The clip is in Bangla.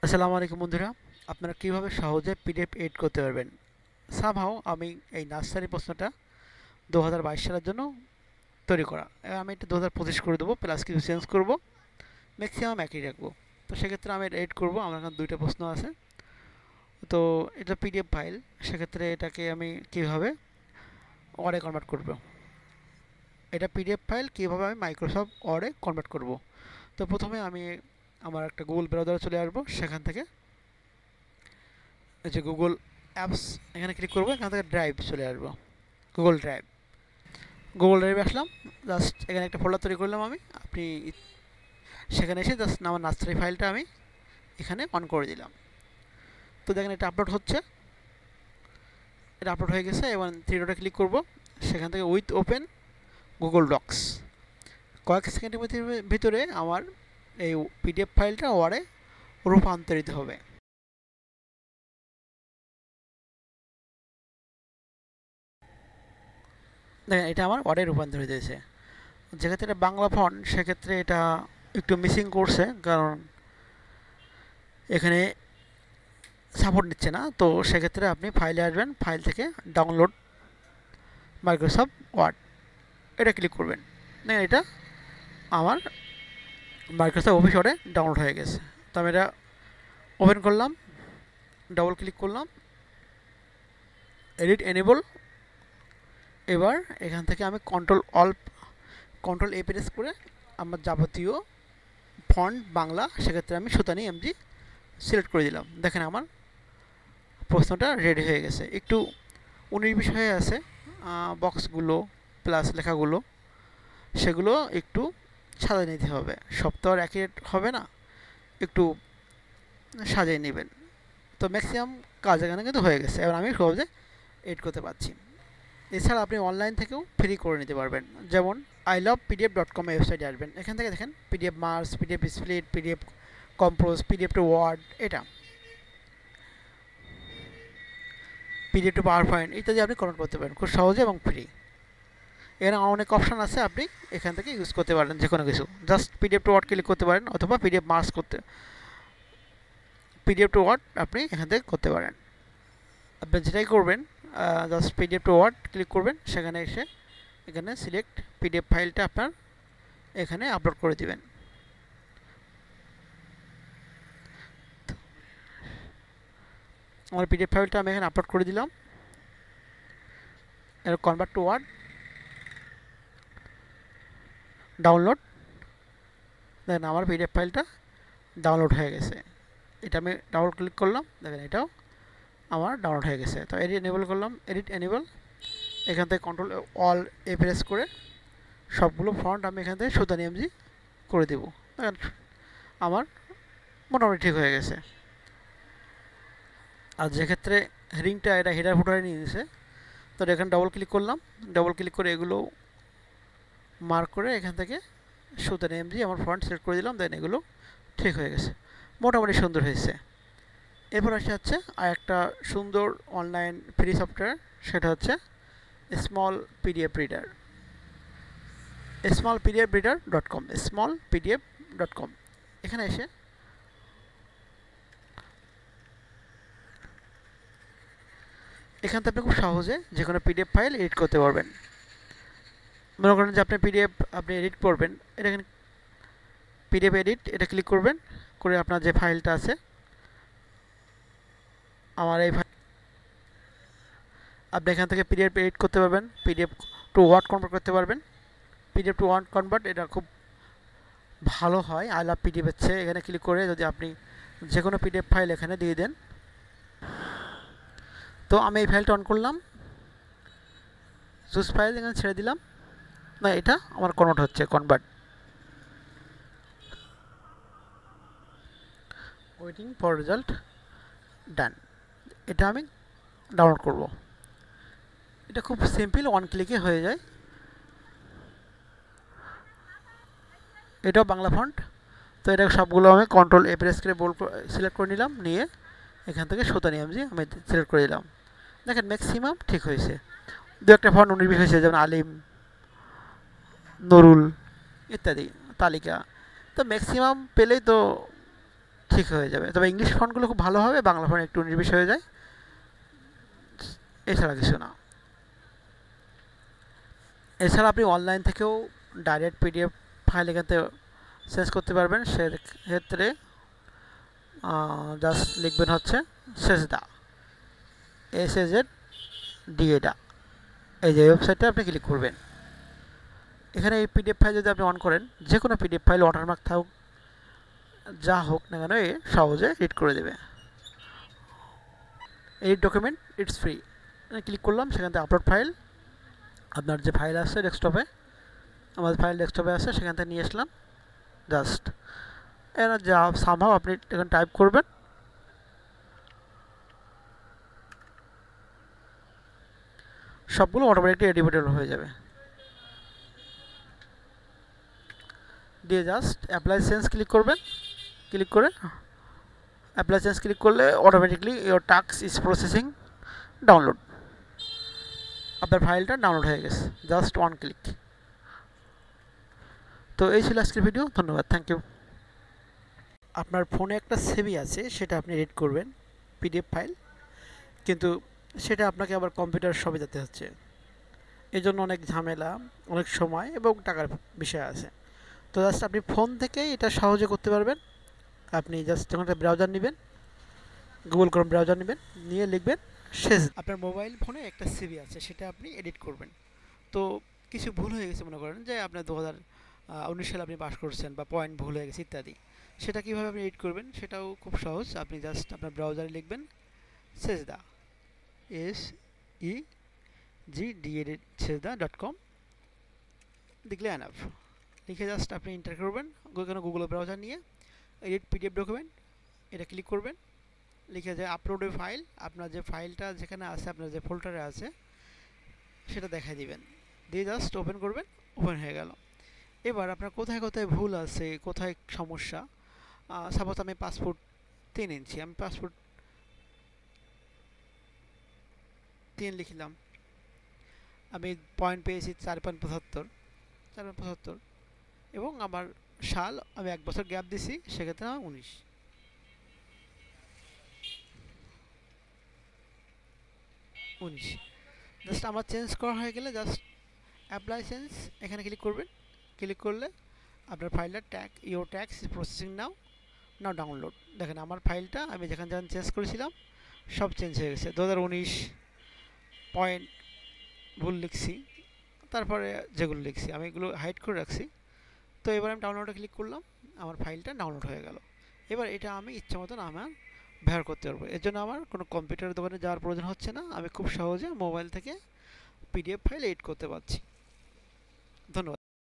আসসালামু আলাইকুম বন্ধুরা, আপনারা কিভাবে সহজে পিডিএফ এডিট করতে পারবেন। সামহাও আমি এই নার্সারি প্রশ্নটা 2022 সালের জন্য তৈরি করা, আমি এটা 2025 করে দেবো, প্লাস কিছু চেঞ্জ করব, ম্যাক্সিমাম একই রাখবো। তো সেক্ষেত্রে আমি এটা এডিট করবো। আমার এখানে দুইটা প্রশ্ন আছে। তো এটা পিডিএফ ফাইল, সেক্ষেত্রে এটাকে আমি কিভাবে ওয়ার্ডে কনভার্ট করব। এটা পিডিএফ ফাইল কিভাবে আমি মাইক্রোসফট ওয়ার্ডে কনভার্ট করব। তো প্রথমে আমি আমার একটা গুগল ব্রাউজারে চলে আসবো। সেখান থেকে এই যে গুগল অ্যাপস, এখানে ক্লিক করবো। এখান থেকে ড্রাইভ চলে আসবো, গুগল ড্রাইভে আসলাম। জাস্ট এখানে একটা ফোল্ডার তৈরি করলাম আমি। আপনি সেখানে এসে জাস্ট আমার নার্সারি ফাইলটা আমি এখানে অন করে দিলাম। তো দেখেন এটা আপলোড হচ্ছে, এটা আপলোড হয়ে গেছে। এবং থ্রি ডটে ক্লিক করব। সেখান থেকে উইথ ওপেন গুগল ডক্স, কয়েক সেকেন্ডের ভিতরে আমার এই পিডিএফ ফাইলটা ওয়ার্ডে রূপান্তরিত হবে। দেখেন এটা আমার ওয়ার্ডে রূপান্তরিত হয়েছে। যেক্ষেত্রে এটা বাংলা ফন্ট, সেক্ষেত্রে এটা একটু মিসিং করছে, কারণ এখানে সাপোর্ট নিচ্ছে না। তো সেক্ষেত্রে আপনি ফাইলে আসবেন, ফাইল থেকে ডাউনলোড মাইক্রোসফট ওয়ার্ড, এটা ক্লিক করবেন। দেখেন এটা আমার মাইক্রোসফট অফিস ওয়ার্ডে ডাউনলোড হয়ে গেছে। তো আমি এটা ওপেন করলাম, ডাবল ক্লিক করলাম, এডিট এনেবল। এবার এখান থেকে আমি কন্ট্রোল এ প্রেস করে আমার যাবতীয় ফন্ট বাংলা, সেক্ষেত্রে আমি সুতানি এমজি সিলেক্ট করে দিলাম। দেখেন আমার প্রশ্নটা রেডি হয়ে গেছে। একটু 19-20 হয়ে আছে বক্সগুলো প্লাস লেখাগুলো, সেগুলো একটু সাজিয়ে নিতে হবে। সব তো আর একই হবে না, একটু সাজিয়ে নেবেন। তো ম্যাক্সিমাম কাজ এখানে কিন্তু হয়ে গেছে। এবার আমি সহজে এডিট করতে পারছি। এছাড়া আপনি অনলাইন থেকেও ফ্রি করে নিতে পারবেন। যেমন ilovepdf.com ওয়েবসাইটে আসবেন। এখান থেকে দেখেন PDF marks, PDF split, PDF compose, PDF to word, এটা পিডিএফ টু পাওয়ার পয়েন্ট ইত্যাদি আপনি কনভার্ট করতে পারেন খুব সহজে এবং ফ্রি। এখানে অনেক অপশান আছে, আপনি এখান থেকে ইউজ করতে পারেন যে কোনো কিছু। Just PDF to word click করতে পারেন, অথবা পিডিএফ টু ওয়ার্ড আপনি এখান থেকে করতে পারেন। আপনি যেটাই করবেন, just PDF to word click করবেন। সেখানে এসে এখানে সিলেক্ট পিডিএফ ফাইলটা আপনার এখানে আপলোড করে দিবেন। আমার পিডিএফ ফাইলটা আমি এখানে আপলোড করে দিলাম। এর কনভার্ট টু ওয়ার্ড, ডাউনলোড। দেখেন আমার পিডিএফ ফাইলটা ডাউনলোড হয়ে গেছে। এটা আমি ডাবল ক্লিক করলাম, দেখেন এটাও আমার ডাউনলোড হয়ে গেছে। তো এডিট এনেবল করলাম, এডিট এনেবল। এখান থেকে কন্ট্রোল অল এ প্রেস করে সবগুলো ফন্ট আমি এখান থেকে সুতানি এমজি করে দেবো। দেখেন আমার মোটামুটি ঠিক হয়ে গেছে। আর যেক্ষেত্রে হেডিংটা এটা হেডার ফুটারে নিয়ে নিয়েছে, তো এখানে ডাবল ক্লিক করলাম, ডাবল ক্লিক করে এগুলো মার্ক করে এখান থেকে সুতানি এমজি আমার ফন্ট সিলেক্ট করে দিলাম। দেন এগুলো ঠিক হয়ে গেছে, মোটামুটি সুন্দর হয়েছে। এরপর আসে হচ্ছে আর একটা সুন্দর অনলাইন ফ্রি সফটওয়্যার, সেটা হচ্ছে small PDF reader, smallpdfreader.com, smallpdf.com। এখানে এসে এখান থেকে আপনি খুব সহজে যে কোনো পিডিএফ ফাইল এডিট করতে পারবেন। মনে করেন যে আপনি পিডিএফ আপনি এডিট করবেন, এটা এখানে পিডিএফ এডিট, এটা ক্লিক করবেন, করে আপনার যে ফাইলটা আছে, আমার এই ফাইল, আপনি এখান থেকে পিডিএফ এডিট করতে পারবেন, পিডিএফ টু ওয়ার্ড কনভার্ট করতে পারবেন। পিডিএফ টু ওয়ার্ড কনভার্ট এটা খুব ভালো হয় আই লাভ পিডিএফ এর চেয়ে। এখানে ক্লিক করে যদি আপনি যে কোনো পিডিএফ ফাইল এখানে দিয়ে দেন। তো আমি এই ফাইলটা অন করলাম, চুজ ফাইল এখানে ছেড়ে দিলাম। না, এটা আমার কনভার্ট হচ্ছে, ওয়েটিং ফর রেজাল্ট, ডান। এটা আমি ডাউনলোড করব। এটা খুব সিম্পল, ওয়ান ক্লিকে হয়ে যায়। এটাও বাংলা ফন্ট। তো এটা সবগুলো আমি কন্ট্রোল এ প্রেস করে বোল্ড সিলেক্ট করে নিলাম, নিয়ে এখান থেকে সুতানি এমজি আমি সিলেক্ট করে দিলাম। দেখেন ম্যাক্সিমাম ঠিক হয়েছে। দু একটা ফন্ট 19-20 হয়েছে, যেমন আলিম, নুরুল ইত্যাদি, তালিকা। তো ম্যাক্সিমাম পেলেই তো ঠিক হয়ে যাবে। তবে ইংলিশ ফন্টগুলো খুব ভালো হবে, বাংলা ফন্ট একটু নির্বিষ হয়ে যায়, এছাড়া কিছু না। এছাড়া আপনি অনলাইন থেকেও ডাইরেক্ট পিডিএফ ফাইল এখান থেকে চেঞ্জ করতে পারবেন। সেক্ষেত্রে জাস্ট লিখবেন হচ্ছে সেজদা, SAZDA, এই যে ওয়েবসাইটটা আপনি ক্লিক করবেন। এখানে এই পিডিএফ ফাইল যদি আপনি অন করেন, যে কোনো পিডিএফ ফাইল ওয়াটারমার্ক থাকুক যা হোক না কেন, এ সহজে এডিট করে দেবে। Edit document it's free, click করলাম, সেখান থেকে আপলোড ফাইল, আপনার যে ফাইল আছে ডেস্কটপে, আমাদের ফাইল ডেস্কটপে আছে, সেখান থেকে নিয়ে আসলাম। জাস্ট এরা যা সামহাও আপনি এখানে টাইপ করবেন, সবগুলো অটোমেটিকলি এডিটেবল হয়ে যাবে। দিয়ে জাস্ট অ্যাপ্লাই চেঞ্জ ক্লিক করবেন, ক্লিক করে অ্যাপ্লাই চেঞ্জ ক্লিক করলে automatically your task is processing download, আপনার ফাইলটা ডাউনলোড হয়ে গেছে, জাস্ট ওয়ান ক্লিক। তো এই ছিল আজকের ভিডিও, ধন্যবাদ, থ্যাংক ইউ। আপনার ফোনে একটা ছবি আছে, সেটা আপনি এডিট করবেন পিডিএফ ফাইল, কিন্তু সেটা আপনাকে আবার কম্পিউটার সবে যেতে হচ্ছে, এই জন্য অনেক ঝামেলা, অনেক সময় এবং টাকার বিষয় আছে। তো জাস্ট আপনি ফোন থেকেই এটা সহজে করতে পারবেন। আপনি জাস্ট যখন একটা ব্রাউজার নেবেন, গুগল ক্রোম ব্রাউজার নেবেন, নিয়ে লিখবেন শেষ। আপনার মোবাইল ফোনে একটা সিভি আছে, সেটা আপনি এডিট করবেন। তো কিছু ভুল হয়ে গেছে, মনে করেন যে আপনার 2019 সালে আপনি পাস করছেন বা পয়েন্ট ভুল হয়ে গেছে ইত্যাদি, সেটা কীভাবে আপনি এডিট করবেন সেটাও খুব সহজ। আপনি জাস্ট আপনার ব্রাউজারে লিখবেন সেজদা, SEGDA.com, লিখলে এনাফ। লিখে জাস্ট আপনি এন্টার করবেন, গুগল ব্রাউজার নিয়ে এডিট পিডিএফ ডকুমেন্ট, এটা ক্লিক করবেন, লিখে যে আপলোড এ ফাইল, আপনার যে ফাইলটা যেখানে আছে, আপনার যে ফোল্ডারে আছে সেটা দেখাই দিবেন, দিয়ে জাস্ট ওপেন করবেন, ওপেন হয়ে গেল। এবার আপনার কোথায় কোথায় ভুল আছে, কোথায় সমস্যা, সাপোজ আমি পাসপোর্ট 3 ইঞ্চি, আমি পাসপোর্ট 3 লিখলাম, আমি পয়েন্ট পেয়েছি 4.75 এবং আমার সাল আমি 1 বছর গ্যাপ দিছি, সেক্ষেত্রে আমার 19। জাস্ট আমার চেঞ্জ করা হয়ে গেলে জাস্ট অ্যাপ্লাই চেঞ্জ এখানে ক্লিক করবেন, ক্লিক করলে আপনার ফাইলটা your tax is processing now download. দেখেন আমার ফাইলটা আমি যেখানে যেখানে চেঞ্জ করেছিলাম সব চেঞ্জ হয়ে গেছে। 2019 পয়েন্ট ভুল লিখছি, তারপরে যেগুলো লিখছি আমি এগুলো হাইড করে রাখছি। তো এবার আমি ডাউনলোডে ক্লিক করলাম, আমার ফাইলটা ডাউনলোড হয়ে গেল। এবার এটা আমি ইচ্ছা মতন আমার ব্যবহার করতে পারবো, এর জন্য আমার কোনো কম্পিউটারের দোকানে যাওয়ার প্রয়োজন হচ্ছে না, আমি খুব সহজে মোবাইল থেকে পিডিএফ ফাইল এডিট করতে পারছি। ধন্যবাদ।